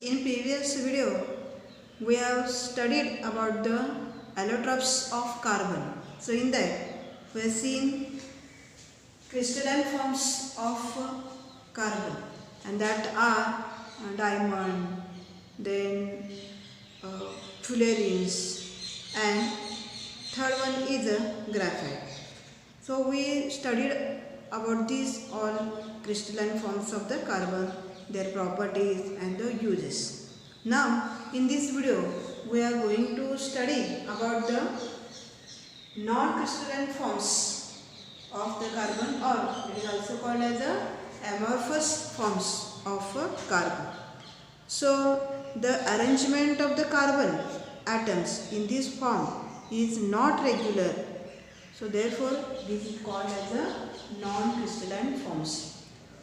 In previous video, we have studied about the allotropes of carbon. So in that, we have seen crystalline forms of carbon, and that are diamond, then fullerenes, and third one is graphite. So we studied about these all crystalline forms of the carbon, their properties and the uses. Now in this video we are going to study about the non-crystalline forms of the carbon, or it is also called as the amorphous forms of carbon. So the arrangement of the carbon atoms in this form is not regular. So therefore this is called as a non-crystalline forms.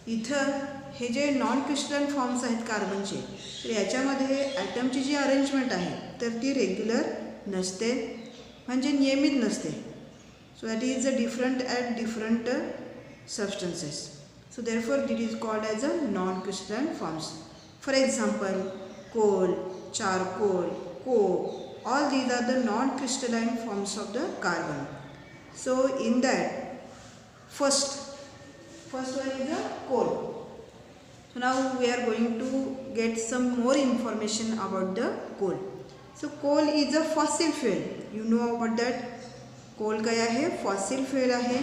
इथं हे जे non crystalline forms आहेत कार्बनचे, तर याच्यामध्ये ॲटमची जी arrangement आहे तर ती रेग्युलर नसते, म्हणजे नियमित नसते. So that is a different at different substances. So therefore it is called as a non crystalline forms. For example coal, charcoal, coke, all these are the non-crystalline forms of the carbon. So in that, first one is a coal. So now we are going to get some more information about the coal. So coal is a fossil fuel. You know about that. Coal काय आहे? Fossil fuel आहे.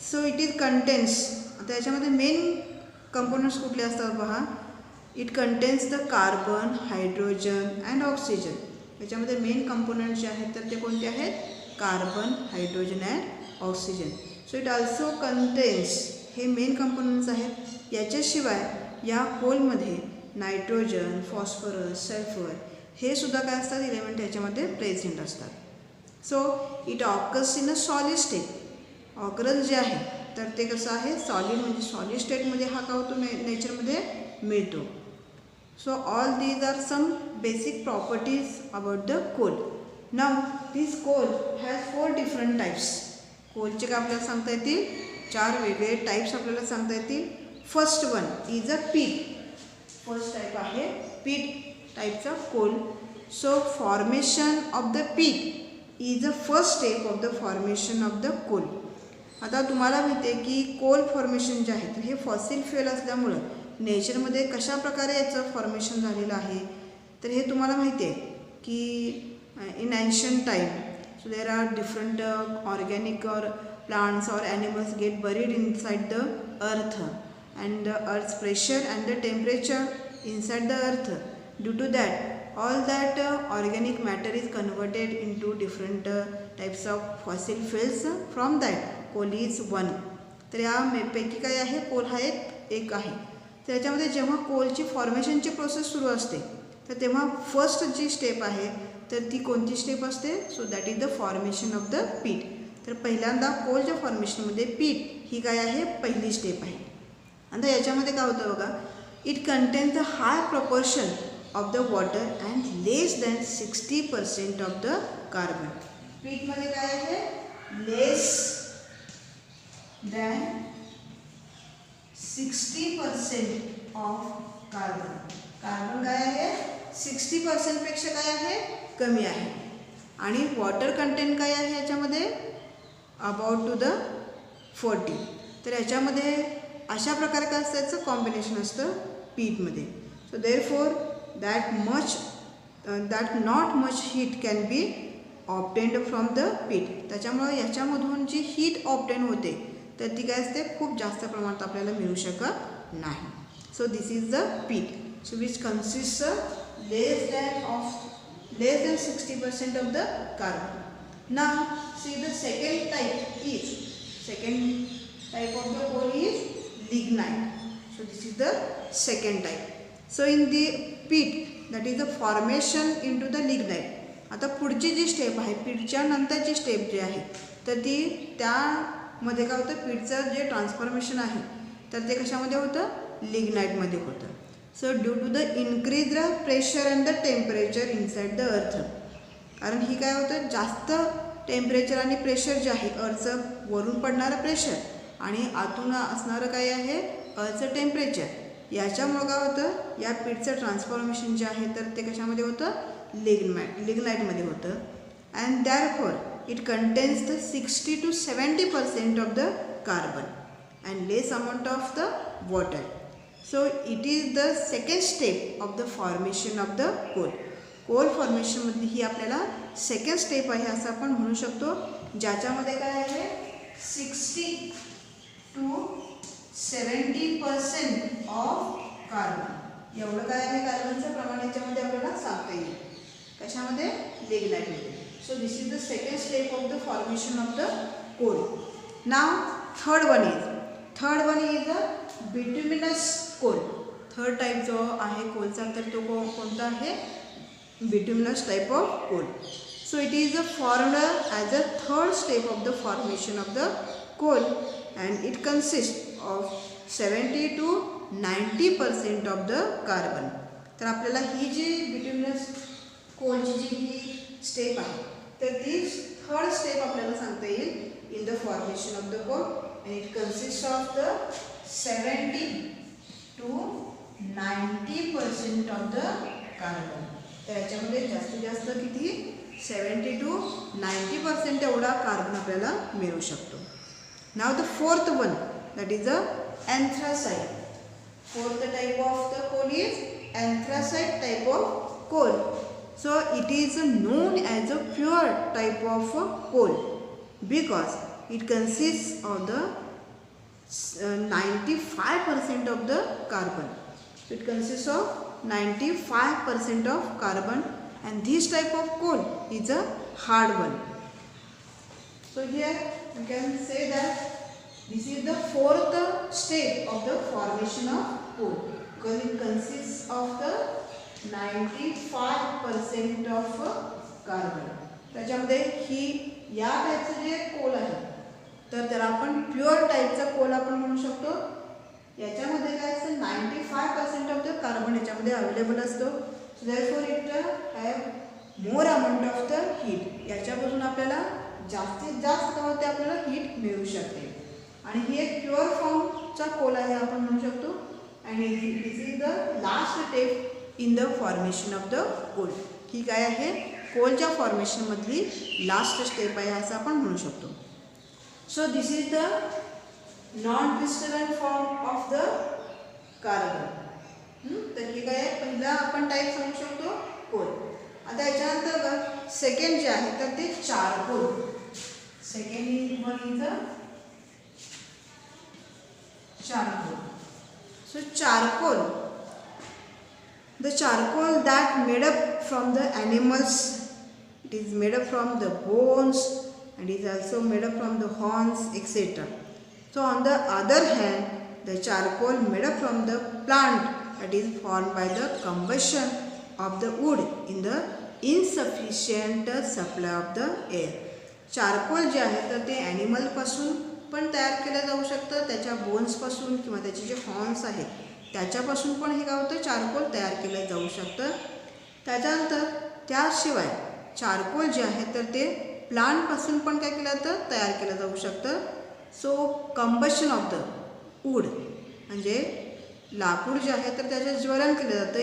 So it is contains. आता याच्यामध्ये main components कुठले असतात पहा. It contains the carbon, hydrogen and oxygen. याच्यामध्ये main component जे आहेत तर ते कोणते आहेत? Carbon, hydrogen and oxygen. So it also contains, हे मेन कंपोनंट्स आहेत. याच्याशिवाय या कोलमध्ये नायट्रोजन, फॉस्फरस, सल्फर हे सुद्धा काय असतात? एलिमेंट याच्यामध्ये प्रेझेंट असतात. So it occurs in a solid state. Occurrence जे आहे तर ते कसं आहे? सॉलिड, म्हणजे सॉलिड स्टेटमध्ये हा का होतो? नेचरमध्ये मिळतो. So all these are some basic properties about the coal. Now this coal has 4 different types. कोलचे काय आपल्याला सांगता येतील? 4 वेगळे टाइप्स आपल्याला सांगता येतील. फर्स्ट वन इज अ पीट. फर्स्ट टाइप आहे पीट टाइपचा coal. So formation of the peat is a first step of the formation of the coal. आता तुम्हाला माहिती आहे की कोल फॉर्मेशन जे आहे तर हे फॉसिल फ्युएल असल्यामुळं नेचरमध्ये कशा प्रकारे याचं फॉर्मेशन झालेलं आहे तर हे तुम्हाला माहिती आहे की in ancient time. So there are different organic और प्लांट्स और animals get buried inside the earth and the earth's pressure and the temperature inside the earth. Due to that all that organic matter is converted in to different types of fossil fuels. From that coal is one. तर यापैकी काय आहे? Coal हा एक आहे. त्याच्यामध्ये जेव्हा कोलची फॉर्मेशनची process सुरू असते तर तेव्हा फर्स्ट जी स्टेप आहे तर ती कोणती स्टेप असते? So that is the formation of the पीट. तर पहिल्यांदा कोलच्या फॉर्मेशनमध्ये पीट ही काय आहे? पहिली स्टेप आहे. आता याच्यामध्ये काय होतं बघा, it contains the high proportion of the water and less than 60% of the carbon. पीटमध्ये काय आहे? Less than 60% of carbon. Carbon काय आहे? 60% पेक्षा काय आहे? कमी आहे. आणि वॉटर कंटेंट काय आहे याच्यामध्ये? About to the 40. तर याच्यामध्ये अशा प्रकारे काय असतं? याचं कॉम्बिनेशन असतं पीटमध्ये. So therefore that not much heat can be obtained from the peat. त्याच्यामुळं याच्यामधून जी हीट ऑब्टेन होते तर ती काय असते? खूप जास्त प्रमाणात आपल्याला मिळू शकत नाही. So this is the peat. So which consist less than 60% of the carbon. Now see the second type of the coal is lignite. So this is the second type. So in the peat that is the formation into the lignite. आता पुढची जी step आहे, पीटच्या नंतरची step जी आहे तर ती त्यामध्ये काय होतं? पीटचं जे ट्रान्सफॉर्मेशन आहे तर ते कशामध्ये होतं? लिग्नाइटमध्ये होतं. So due to the increase the pressure and the temperature inside the earth. कारण ही काय होतं? जास्त टेम्परेचर आणि प्रेशर जे आहे अर्थचं वरून पडणारं प्रेशर आणि आतून असणारं काय आहे? अर्थचं टेम्परेचर याच्यामुळं काय होतं, या पीठचं ट्रान्सफॉर्मेशन जे आहे तर ते कशामध्ये होतं, लिग्नाइटमध्ये होतं. And therefore it contains the 60 to 70% of the carbon and less amount of the water. So it is the second step of the formation of the coal. Coal formation मध्ये ही आपल्याला सेकंड स्टेप आहे असं आपण म्हणू शकतो, ज्याच्यामध्ये काय आहे 60 to 70% ऑफ कार्बन, एवढं काय आहे कार्बनचं प्रमाण याच्यामध्ये आपल्याला सांगता येईल. कशामध्ये, लिग्नाइटमध्ये. So this is the second step of the formation of the coal. Now third one is a bituminous coal. Third type जो आहे कोलचा तर तो कोणता आहे, bituminous type of coal. So it is formed as a third step of the formation of the coal and it consist of 70 to 90% of the carbon. तर आपल्याला ही जी बिट्युमिनस कोलची जी ही step आहे तर ती थर्ड स्टेप आपल्याला सांगता येईल in the formation of the coal. And it consists of the 70 to 90% of the carbon. तर याच्यामध्ये जास्तीत जास्त किती 70 to 90% एवढा कार्बन आपल्याला मिळू शकतो. Now the fourth one that is a anthracite. Fourth type of the coal is anthracite type of coal. So it is known as a pure type of coal because it consists of the 95% of the carbon. It consists of 95% of carbon and this type of coal is a hard one. So here you can say that this is the fourth step of the formation of coal because it consists of the 95% of carbon. त्याच्यामध्ये ही या टाईपचं जे Coal आहे तर त्याला आपण pure टाईपचा Coal आपण म्हणू शकतो. याच्यामध्ये काय असतं 95% ऑफ द कार्बन याच्यामध्ये अवेलेबल असतो. So therefore it have more amount of the heat. याच्यापासून आपल्याला जास्तीत जास्त काय होते, आपल्याला हीट मिळू शकते आणि ही एक प्युअर फॉर्मचा कोल आहे आपण म्हणू शकतो. And this is the last step in the formation of the coal. ही काय आहे, कोलच्या फॉर्मेशनमधली लास्ट स्टेप आहे असं आपण म्हणू शकतो. So this is the non crystalline form of the carbon. तर हे काय आहे, पहिला आपण टाईप सांगू शकतो कोल. आता याच्यानंतर सेकंड जे आहे तर ते charcoal. Second one is a charcoal. So charcoal, the charcoal that made up from the animals, it is made up from the bones and is also made up from the horns etc. So on the other hand the charcoal made up from the plant that is formed by the combustion of the wood in the insufficient supply of the air. Charcoal जे आहे तर ते animal पासून पण तयार केलं जाऊ शकतं, त्याच्या बोन्स पासून किंवा त्याचे जे हॉर्न्स आहेत त्याच्यापासून पण हे काय होतं, चारकोल तयार केलं जाऊ शकतं. त्याच्यानंतर त्याशिवाय चारकोल जे आहे तर ते प्लांटपासून पण काय केलं जातं, तयार केलं जाऊ शकतं. So combustion of the wood म्हणजे लाकूड जे आहे तर त्याचं ज्वलन केलं जातं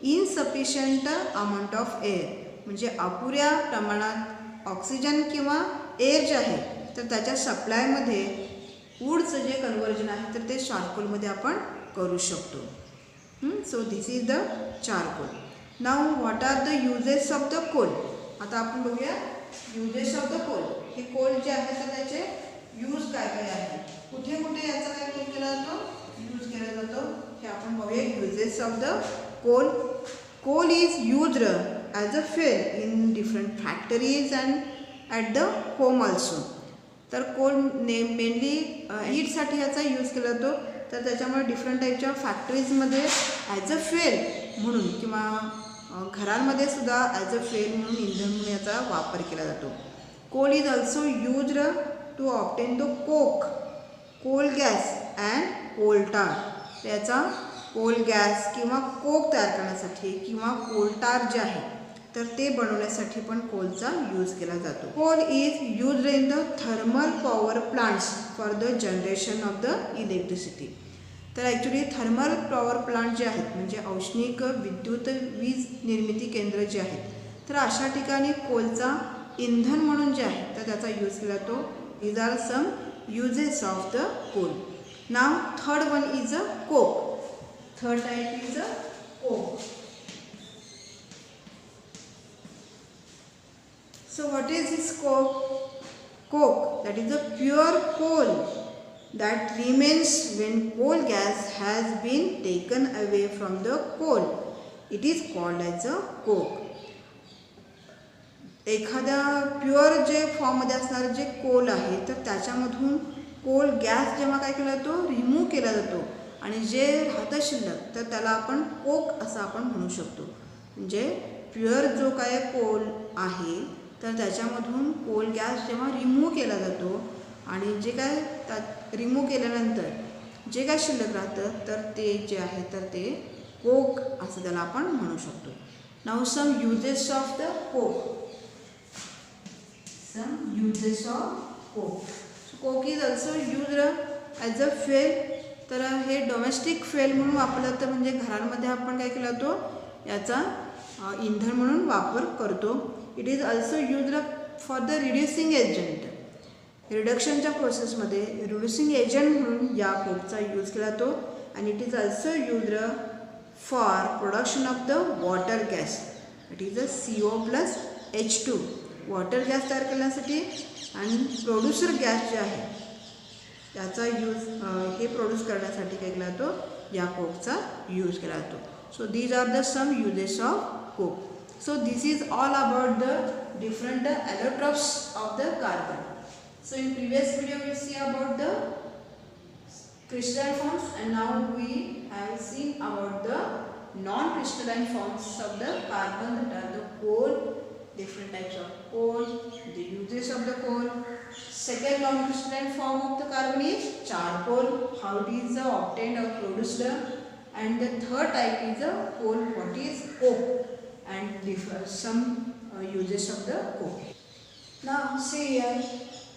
इनसफिशियंट अमाऊंट ऑफ एअर, म्हणजे अपुऱ्या प्रमाणात ऑक्सिजन किंवा एअर जे आहे तर त्याच्या सप्लायमध्ये वूडचं जे कन्व्हर्जन आहे तर ते चारकोलमध्ये आपण करू शकतो. So this is the charcoal. Now what are the uses of the coal. आता आपण बघूया युजेस ऑफ द कोल. हे कोल जे आहे तर त्याचे यूज काय काय आहे, कुठे कुठे याचा काय केला जातो, यूज केला जातो हे आपण बघूया. Uses of the coal. Coal is used as a fuel in different factories and at the home also. तर कोल मेनली हीटसाठी याचा यूज केला जातो. तर त्याच्यामुळे डिफरंट टाईपच्या फॅक्टरीजमध्ये ॲज अ फ्युएल म्हणून किंवा घरांमध्ये सुद्धा ॲज अ फ्युएल म्हणून इंधन म्हणून याचा वापर केला जातो. Coal is also used to obtain the coke, coal gas and coal tar. याचा कोल गॅस किंवा कोक तयार करण्यासाठी किंवा कोल टार जे आहे तर ते बनवण्यासाठी पण कोलचा यूज केला जातो. Coal is used in the thermal power plants for the generation of the electricity. तर ॲक्च्युली थर्मल पॉवर प्लांट जे आहेत म्हणजे औष्णिक विद्युत वीज निर्मिती केंद्र जे आहेत तर अशा ठिकाणी कोलचा इंधन म्हणून जे आहे तर त्याचा यूज केला जातो. These are some uses of the coal. Now third one is a coke. Third type is a coke. So what is this coke? Coke, that is a pure coal that remains when coal gas has been taken away from the coal. It is called as a coke. एखाद्या pure जे फॉर्ममध्ये असणारं जे Coal आहे तर त्याच्यामधून Coal gas जेव्हा काय केला जातो रिमूव्ह केला जातो आणि जे राहतं शिल्लक तर त्याला आपण कोक असं आपण म्हणू शकतो. म्हणजे प्युअर जो काय कोल आहे तर त्याच्यामधून कोल गॅस जेव्हा रिमूव्ह केला जातो आणि जे काय त्यात रिमूव्ह केल्यानंतर जे काय शिल्लक राहतं तर ते जे आहे तर ते कोक असं त्याला आपण म्हणू शकतो. Now some uses of the coke. Some uses of coke. So coke is also used as a fuel. तर हे डोमेस्टिक फ्युएल म्हणून वापरलं जातं म्हणजे घरांमध्ये आपण काय केला जातो याचा इंधन म्हणून वापर करतो. It is also used for the reducing agent. रिडक्शनच्या प्रोसेसमध्ये रिड्युसिंग एजंट म्हणून या कोकचा यूज केला जातो. आणि it is also used for production of the water gas. It is a CO+H2 water gas तयार करण्यासाठी आणि प्रोड्युसर गॅस जे आहे त्याचा यूज हे प्रोड्यूस करण्यासाठी काय केला जातो या कोकचा यूज केला जातो. So these are the some uses of coke. So this is all about the different allotropes of the carbon. So in previous video we see about the crystalline forms and now we have seen about the non-crystalline forms of the carbon, that are the coal, different types of coal, the uses of the coal. Second non-crystalline form of the carbon is charcoal, how it is obtained or produced. And the third type is a coal, what is coke, and some uses of the coke. Now see here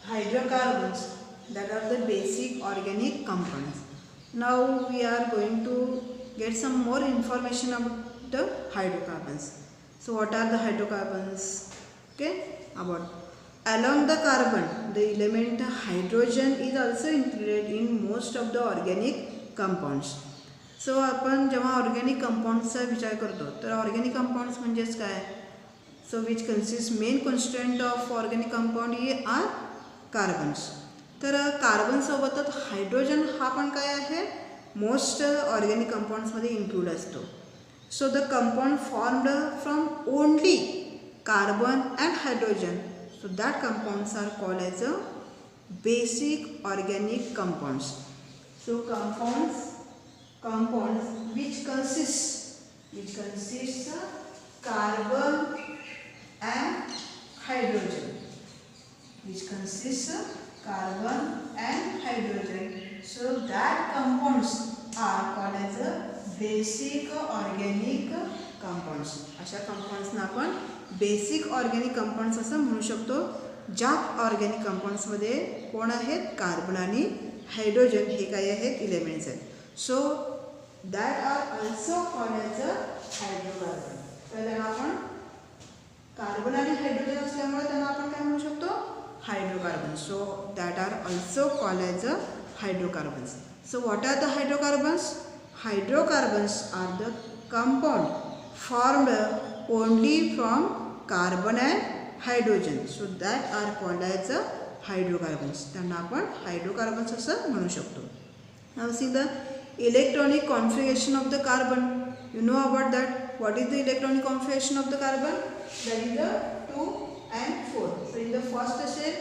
hydrocarbons, that are the basic organic compounds. Now we are going to get some more information about the hydrocarbons. So what are the hydrocarbons? Okay, about along the carbon the element hydrogen is also included in most of the organic compounds. So आपण जेव्हा organic कंपाऊंड्सचा विचार करतो तर organic compounds म्हणजेच काय. So which consist main constituent of organic compound हे are carbons. तर कार्बनसोबतच हायड्रोजन हा पण काय आहे मोस्ट ऑर्गॅनिक कंपाऊंड्समध्ये इन्क्लूड असतो. So the compound formed from only carbon and hydrogen, so that compounds are called as a basic organic compounds. So compounds which consists carbon and hydrogen, so that compounds are called as a basic organic compounds. अशा कंपाऊंड्सना आपण basic organic compounds असं म्हणू शकतो. ज्या organic कंपाऊंड्समध्ये कोण आहेत carbon आणि hydrogen हे काय आहेत इलेमेंट्स आहेत. So that are also called as a hydrocarbon. तर त्यांना आपण कार्बन आणि हायड्रोजन असल्यामुळे त्यांना आपण काय म्हणू शकतो hydrocarbon. So that are also called as a hydrocarbons. So what are the hydrocarbons? Hydrocarbons are the compound formed only from carbon and hydrogen, so that are called as a hydrocarbons. त्यांना आपण hydrocarbons असं म्हणू शकतो. Now see the electronic configuration of the carbon. You know about that. What is the electronic configuration of the carbon? That is the 2 and 4. So in the first shell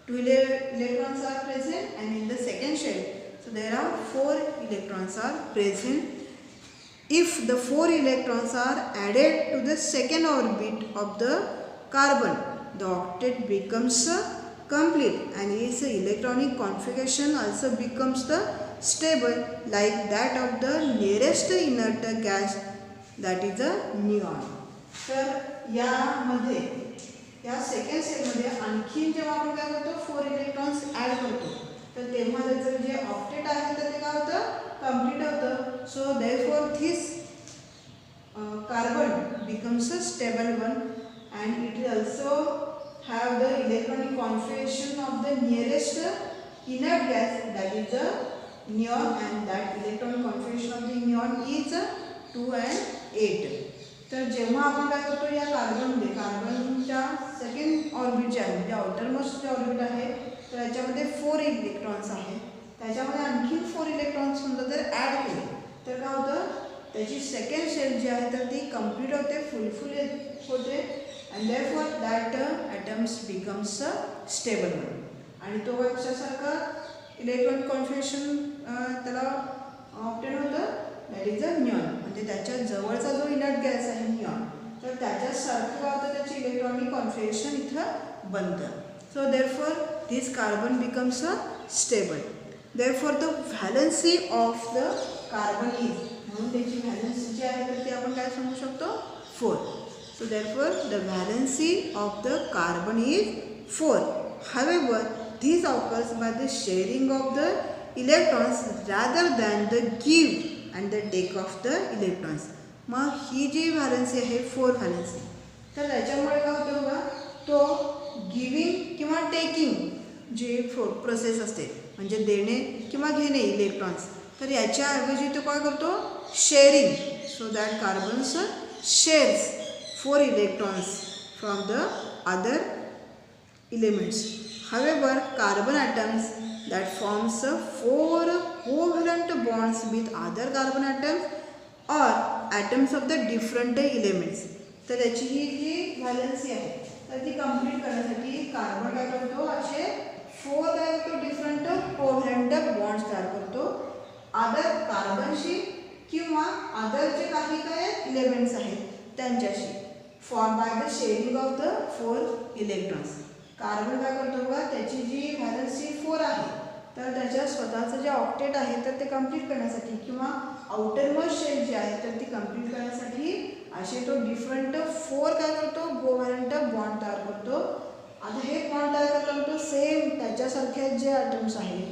2 electrons are present, and in the second shell so there are 4 electrons are present. If the 4 electrons are added to the second orbit of the carbon, the octet becomes complete, and its electronic configuration also becomes the stable like that of the nearest inert gas, that is a neon. तर यामध्ये या second सेलमध्ये आणखीन जेव्हा आपण काय करतो 4 electrons add करतो तर तेव्हा त्याचं जे ऑक्टेट आहे तर ते काय होतं complete configuration of the nearest inert gas, that is the neon, and that electron configuration of the neon is 2 and 8. तर जेव्हा आपण काय करतो या कार्बनच्या सेकंड ऑर्बिट जे आहे म्हणजे आउटरमोस्ट जे ऑर्बिट आहे तर याच्यामध्ये 4 इलेक्ट्रॉन्स आहेत. त्याच्यामध्ये आणखी 4 इलेक्ट्रॉन्स समजा जर ॲड केले तर काय होतं, त्याची सेकंड शेल जी आहे तर ती कंप्लीट होते, फुलफिल होते, and therefore that atoms becomes stable. आणि तो कशासारखा इलेक्ट्रॉन कॉन्फिगरेशन त्याला ऑप्टेन होतं, दॅट इज अ निऑन. म्हणजे त्याच्या जवळचा जो इनर्ट गॅस आहे निऑन, तर त्याच्यासारखं होतं त्याची इलेक्ट्रॉनिक कॉन्फिगरेशन इथं बनतं. So therefore this carbon becomes a stable. Therefore the valency of the carbon is, म्हणून त्याची व्हॅलन्सी जी आहे तर ती आपण काय सांगू शकतो, 4. So therefore the valency of the carbon is 4. However, this occurs by the sharing of the electrons rather than the give and the take of the electrons. मग ही जी व्हॅलन्सी आहे 4 व्हॅलन्सी, तर त्याच्यामुळे काय होतं बघा, तो गिविंग किंवा टेकिंग जे प्रोसेस असते म्हणजे देणे किंवा घेणे इलेक्ट्रॉन्स, तर याच्याऐवजी तो काय करतो, sharing. So that carbons shares 4 electrons from the other elements. However, carbon atoms that forms 4 covalent bonds with other carbon atoms or atoms of the different elements. तर याची ही जी व्हॅलन्सी आहे तर ती कंप्लीट करण्यासाठी कार्बन काय करतो, असे 4 काय करतो डिफरंट कोव्हलंट बॉन्ड्स तयार करतो अदर कार्बनशी किंवा अदर जे काही काय एलिमेंट्स आहेत त्यांच्याशी, form by the shearing of the 4 electrons. Carbon काय करतो बघा, त्याची जी व्हॅलन्सी 4 आहे तर त्याच्या स्वतःचं जे ऑक्टेट आहे तर ते कंप्लीट करण्यासाठी किंवा आउटरमोस्ट शेल जी आहे तर ती कंप्लीट करण्यासाठी असे तो डिफरंट 4 काय करतो, कोव्हॅलंट बॉन्ड तयार करतो. आता हे बॉन्ड तयार करतो सेम त्याच्यासारखे जे ॲटम्स आहेत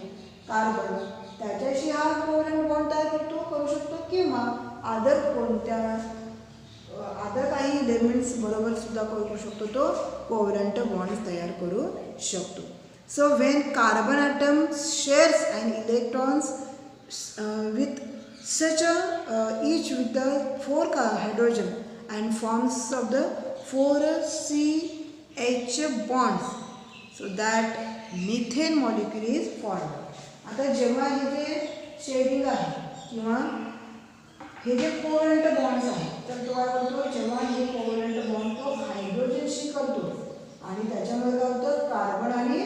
कार्बन त्याच्याशी हा कोव्हॅलंट बॉन्ड तयार करू शकतो किंवा अदर काही एलिमेंट्स बरोबर सुद्धा करू शकतो, तो कोव्हलंट बॉन्ड्स तयार करू शकतो. So when carbon atom shares and electrons with such each with the 4 hydrogen and forms of the 4 CH bonds, so that methane molecule is formed. आता जेव्हा हे जे शेडिंग आहे किंवा हे जे कोव्हलंट बॉन्ड्स आहेत तर तो काय करतो, जेव्हा हे कोव्हलंट बॉन्ड तो हायड्रोजनशी करतो आणि त्याच्यामध्ये काय होतं, कार्बन आणि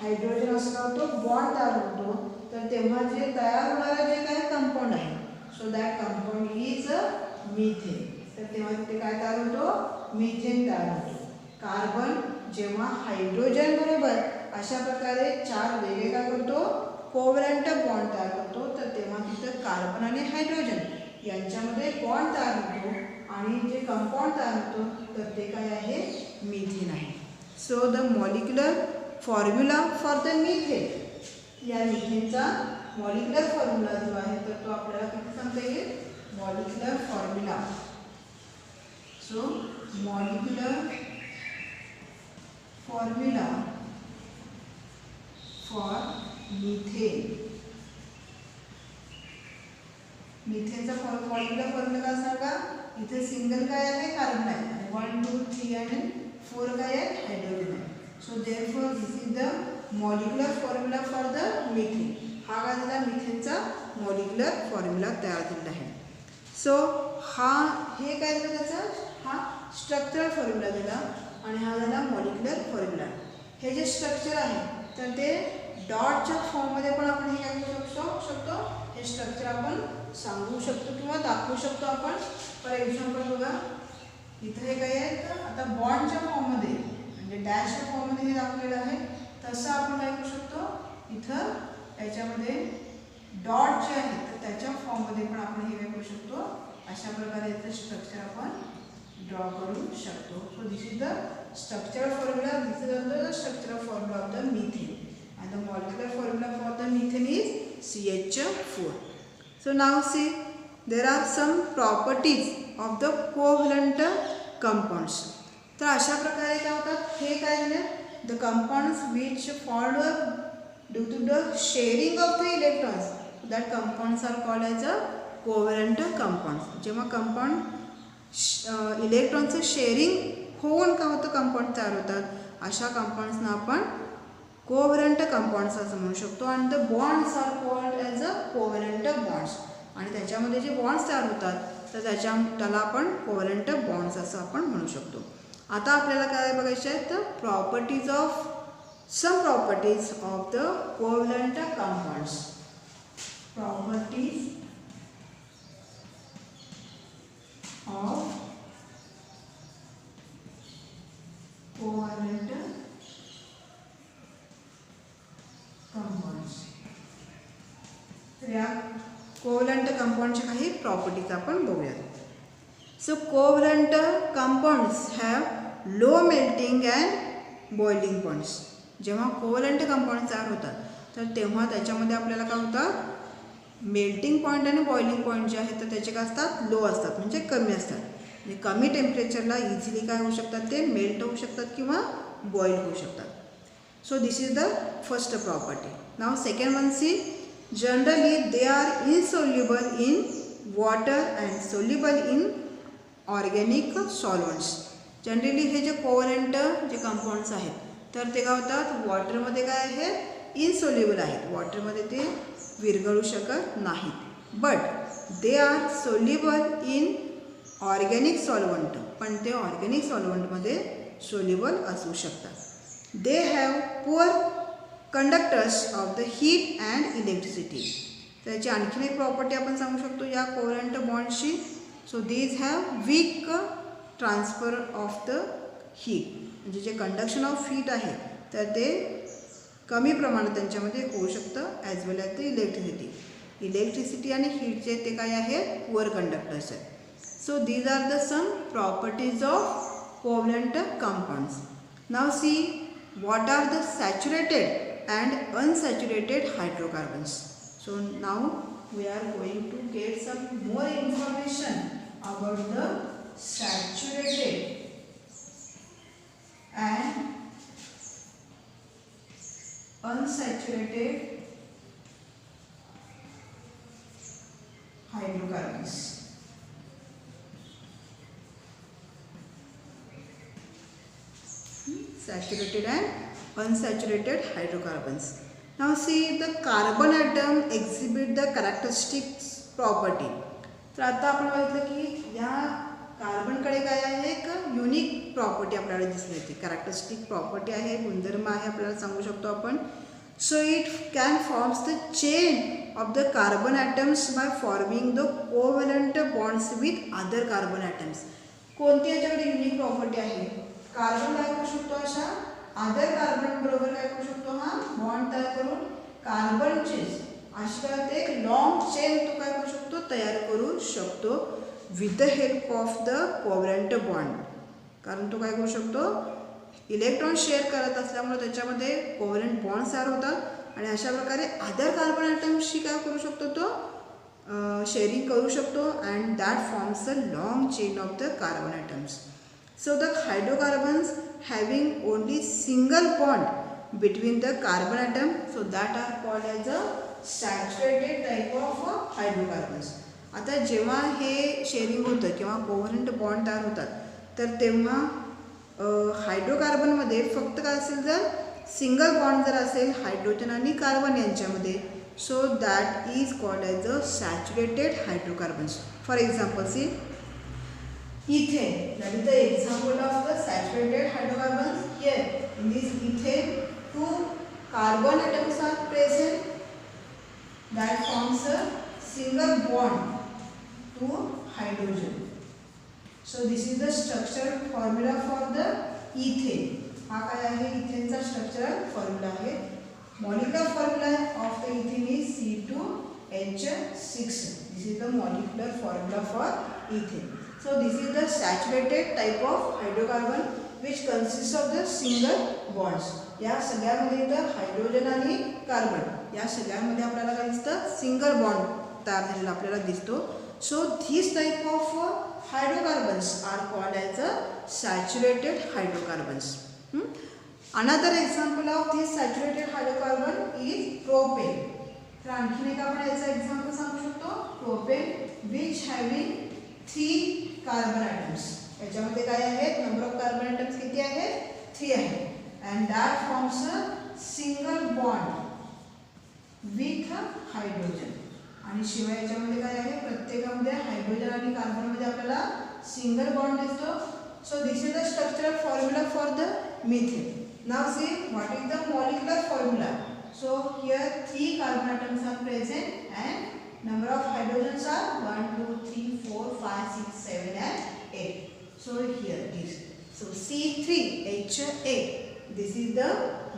हायड्रोजन असं काय होतो बॉन्ड तयार होतो, तर तेव्हा जे तयार होणारं जे काही कंपाऊंड आहे so that compound is methane. तर तेव्हा तिथे काय तयार होतो, मिथेन तयार होतो. कार्बन जेव्हा हायड्रोजन बरोबर अशा प्रकारे 4 वेगळे काय करतो, कोव्हलंट बॉन्ड तयार करतो, तर तेव्हा तिथं कार्बन आणि हायड्रोजन यांच्यामध्ये बॉन्ड तयार होतो आणि जे कंपाऊंड तयार होतो तर ते काय आहे, मिथेन आहे. So the molecular formula for the methane, या मिथेनचा मॉलिक्युलर फॉर्म्युला जो आहे तर तो आपल्याला किती सांगता येईल, molecular formula. So molecular formula for methane, मिथेनचा फॉर्म्युला काय सांगा, इथे सिंगल काय आहे, कार्बन आहे आणि 1 2 3 आणि 4 काय आहे, हायड्रोजन आहे. So therefore this is the molecular formula for the methane. हा काय झाला, मिथेनचा मॉलिक्युलर फॉर्म्युला तयार झालेला आहे. सो हे काय झालं, त्याचा हा स्ट्रक्चरल फॉर्म्युला झाला आणि हा झाला मॉलिक्युलर फॉर्म्युला. हे जे स्ट्रक्चर आहे तर ते डॉटच्या फॉर्ममध्ये पण आपण हे काय करू शकतो, हे स्ट्रक्चर आपण सांगू शकतो किंवा दाखवू शकतो आपण. फॉर एक्झाम्पल बघा, इथं हे काय आहे, तर आता बॉन्डच्या फॉर्ममध्ये म्हणजे डॅशच्या फॉर्ममध्ये हे दाखवलेलं आहे, तसं आपण काय करू शकतो, इथं त्याच्यामध्ये डॉट जे आहे तर त्याच्या फॉर्ममध्ये पण आपण हे काय करू शकतो, अशा प्रकारे याचं स्ट्रक्चर आपण ड्रॉ करू शकतो. So this is the structural formula, this is the structural formula of the methane and the molecular formula for the methane is CH4. So now see, there are some properties of the covalent compounds. तर अशा प्रकारे काय होतात, हे काय झाले the compounds which formed due to the sharing of the electrons, that compounds are called as a covalent compounds. जेव्हा compound इलेक्ट्रॉनचं शेअरिंग होऊन काय होतं कंपाऊंड तयार होतात, अशा कंपाऊंड्सना आपण कोव्हलंट कंपाऊंड्स असं म्हणू शकतो. आणि the bonds are called as a covalent bonds. आणि त्याच्यामध्ये जे बॉन्ड्स तयार होतात तर त्याला आपण कोव्हलंट बॉन्ड्स असं आपण म्हणू शकतो. आता आपल्याला काय बघायचे आहेत तर properties of some properties of the covalent compounds. Properties of covalent compounds. तर या कोव्हलंट कंपाऊंडच्या काही प्रॉपर्टीज आपण बघूयात. So covalent compounds have low melting and boiling points. जेव्हा कोव्हलंट कंपाऊंड तयार होतात तर तेव्हा त्याच्यामध्ये आपल्याला काय होतं, मेल्टिंग पॉईंट आणि बॉइलिंग पॉईंट जे आहेत तर त्याचे काय असतात, लो असतात, म्हणजे कमी असतात. म्हणजे कमी टेम्परेचरला इझिली काय होऊ शकतात, ते मेल्ट होऊ शकतात किंवा बॉईल होऊ शकतात. So this is the first property. Now second one see, generally they are insoluble in water and soluble in organic solvents. Generally हे जे कोव्हलंट जे कंपाऊंड्स आहेत तर ते काय होतात, वॉटरमध्ये काय आहे, इनसोल्युबल आहेत, वॉटरमध्ये ते विरघळू शकत नाहीत. But they are soluble in organic solvent, पण ते ऑर्गॅनिक सॉल्वंटमध्ये सोल्युबल असू शकतात. They have poor conductors of the heat and electricity. त्याची आणखीन एक प्रॉपर्टी आपण सांगू शकतो या कोव्हलंट बॉन्डची. So these have weak transfer of the heat. म्हणजे जे कंडक्शन ऑफ हीट आहे तर ते कमी प्रमाणात त्यांच्यामध्ये होऊ शकतं, as well as the electricity आणि हीटचे ते काय आहे, पुअर कंडक्टर्स आहेत. So these are the some properties of covalent compounds. Now see what are the saturated and unsaturated hydrocarbons. So now we are going to get some more information about the saturated and unsaturated hydrocarbons. Saturated and unsaturated hydrocarbons. Now see the carbon atom exhibit the characteristics property. तर आता आपण बघितलं की या कार्बनकडे काय आहे, एक unique property आपल्याला दिसली येते, कॅरेक्टरिस्टिक प्रॉपर्टी आहे, गुणधर्म आहे आपल्याला सांगू शकतो आपण. So it can forms the chain of the carbon atoms by forming the covalent bonds with other carbon atoms. कोणती याच्याकडे युनिक प्रॉपर्टी आहे, कार्बन काय करू शकतो, अशा अदर कार्बन बरोबर काय करू शकतो, हा बॉन्ड तयार करून कार्बनचेच अशी काय होते, एक लॉंग चेन तो काय करू शकतो, तयार करू शकतो with the help of the covalent bond. कारण तो काय करू शकतो, इलेक्ट्रॉन शेअर करत असल्यामुळे त्याच्यामध्ये कोव्हलंट बॉन्ड्स तयार होतात आणि अशा प्रकारे अदर कार्बन ॲटम्सशी काय करू शकतो, तो शेअरिंग करू शकतो and that forms a long chain of the carbon atoms. So the hydrocarbons having only single bond between the carbon atom, so that are called as a saturated type of hydrocarbons. आता जेव्हा हे sharing होतं किंवा कोव्हलंट bond तयार होतात तर तेव्हा हायड्रोकार्बनमध्ये फक्त काय असेल, जर सिंगल बॉन्ड जर असेल हायड्रोजन आणि कार्बन यांच्यामध्ये, so that is called as a saturated hydrocarbons. For example see ethane, that is the example of the saturated hydrocarbons. Here in this ethane 2 carbon atoms are present that forms a single bond to hydrogen. So this is the structural formula for the ethane. हा काय आहे, इथेनचा structural formula आहे. Molecular formula of the ethane is C2H6. This is the molecular formula for ethane. So this is the saturated type of hydrocarbon which consists of the single bonds. या सगळ्यामध्ये तर hydrogen आणि carbon या सगळ्यामध्ये आपल्याला काय दिसतं, सिंगल बॉन्ड तयार झालेला आपल्याला दिसतो. So this type of hydrocarbons are called as a saturated hydrocarbons. Another example of this saturated hydrocarbon is propane. तर आणखीन एक आपण याचा एक्झाम्पल सांगू शकतो propane which having 3 carbon atoms. याच्यामध्ये काय आहेत नंबर ऑफ कार्बन ॲटम्स किती आहेत 3 आहेत and that forms a single bond with hydrogen. आणि शिवाय याच्यामध्ये काय आहे प्रत्येकामध्ये हायड्रोजन आणि कार्बनमध्ये आपल्याला सिंगल बॉन्ड दिसतो. So this is the structural formula for the methane. Now see what is the molecular formula. So here 3 carbon atoms are present and number of hydrogens are 1, 2, 3, 4, 5, 6, 7 and 8. So here this. So C3H8. This is the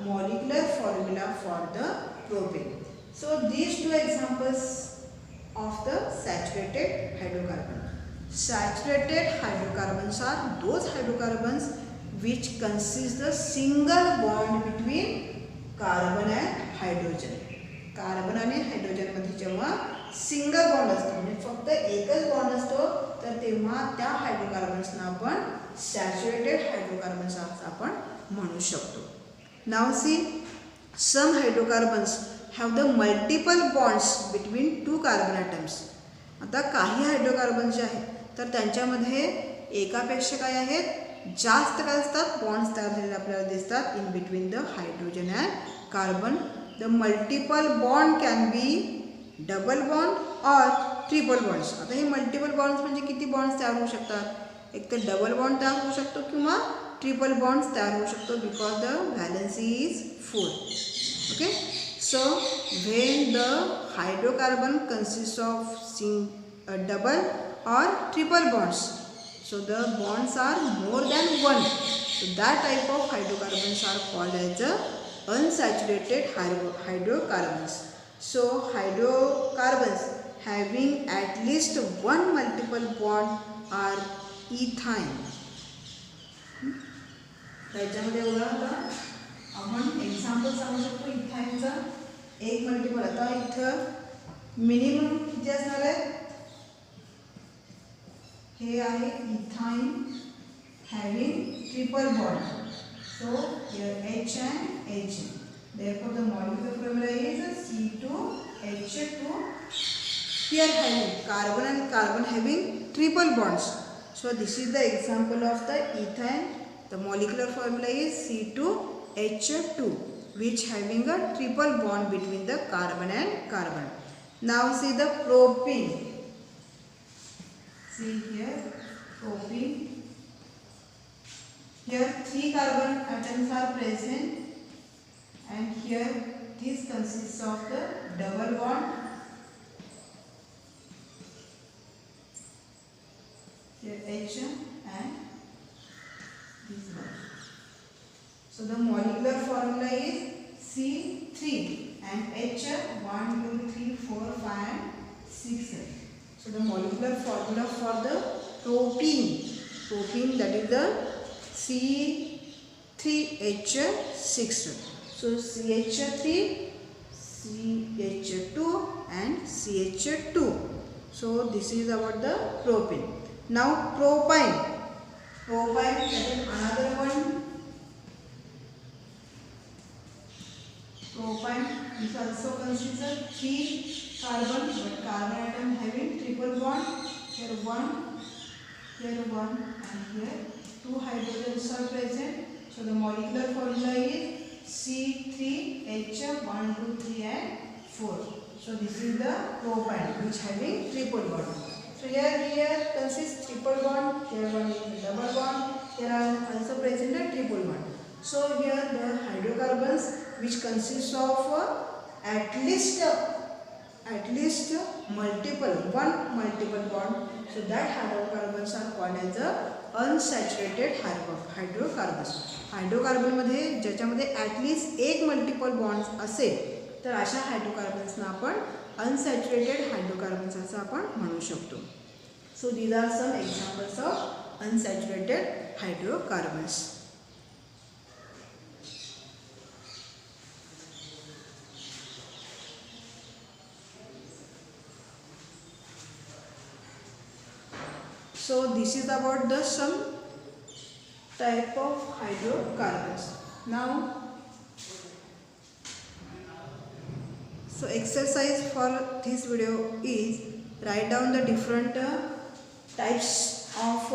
molecular formula for the propane. So these two examples of the saturated hydrocarbon. Saturated hydrocarbons are those hydrocarbons which consist the single bond between carbon and hydrogen. Carbon आणि hydrogen मध्ये जेव्हा single bond असतो म्हणजे फक्त एकच bond असतो तर तेव्हा त्या हायड्रोकार्बन्सना आपण सॅच्युरेटेड हायड्रोकार्बन्स आपण म्हणू शकतो. Now see some hydrocarbons have the multiple bonds between 2 carbon atoms. आता काही हायड्रोकार्बन जे आहेत तर त्यांच्यामध्ये एकापेक्षा काय आहेत जास्त काय असतात बॉन्ड्स तयार झालेले आपल्याला दिसतात in between the hydrogen and carbon. The multiple bond can be double bond और ट्रिपल बॉन्ड्स. आता हे मल्टिपल बॉन्ड्स म्हणजे किती बॉन्ड्स तयार होऊ शकतात एक तर डबल बॉन्ड तयार होऊ शकतो किंवा ट्रिपल बॉन्ड्स तयार होऊ शकतो because the valency is 4. Okay so when the hydrocarbon consist of double or triple bonds. So the bonds are more than 1. So that type of hydrocarbons are called as the unsaturated hydrocarbons. So hydrocarbons having at least one multiple bond are ethyne. त्याच्यामध्ये उदाहरण आपण example सांगू शकतो इथाईनचा एक multiple. आता इथं minimum किती असणार आहे हे आहे ethyne having triple bond. So here H and H. Therefore the molecular formula is C2H2. Here having carbon and carbon having triple bonds. So this is the example of the ethane. The molecular formula is C2H2 which having a triple bond between the carbon and carbon. Now see the propene. See here propene. Here 3 carbon atoms are present and here this consists of the double bond. Here H and this one. So the molecular formula is C3 and H 1, 2, 3, 4, 5 and 6. So the molecular formula for the propene that is the C3H6. So CH3, CH2 and CH2. So this is about the propane. Now propyne that is another one. Propyne is also consists of 3 carbon but carbon atom having triple bond. Here 1, here 1 and here 2 hydrogens are present. So the molecular formula is C3H1, 2, 3 and 4. So this is the propyne which having triple bond. So here consists triple bond, here one is double bond, here are also present a triple bond. So here the hydrocarbons which consists of at least one multiple bond. So that hydrocarbons are called as the unsaturated hydrocarbons. Hydrocarbon मध्ये ज्याच्यामध्ये at least एक multiple bonds असेल तर अशा हायड्रोकार्बन्सना आपण unsaturated hydrocarbons असं आपण म्हणू शकतो. So these are some examples of unsaturated hydrocarbons. So this is about the some type of hydrocarbons. Now, so exercise for this video is write down the different types of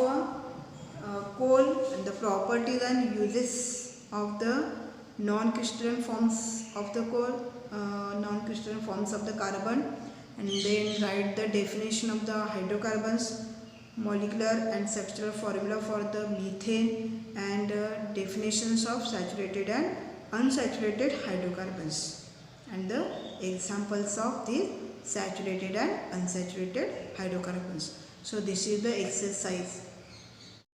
coal and the properties and uses of the non-crystalline forms of the coal, non-crystalline forms of the carbon, and then write the definition of the hydrocarbons, molecular and structural formula for the methane, and definitions of saturated and unsaturated hydrocarbons, and the examples of these saturated and unsaturated hydrocarbons. So this is the exercise.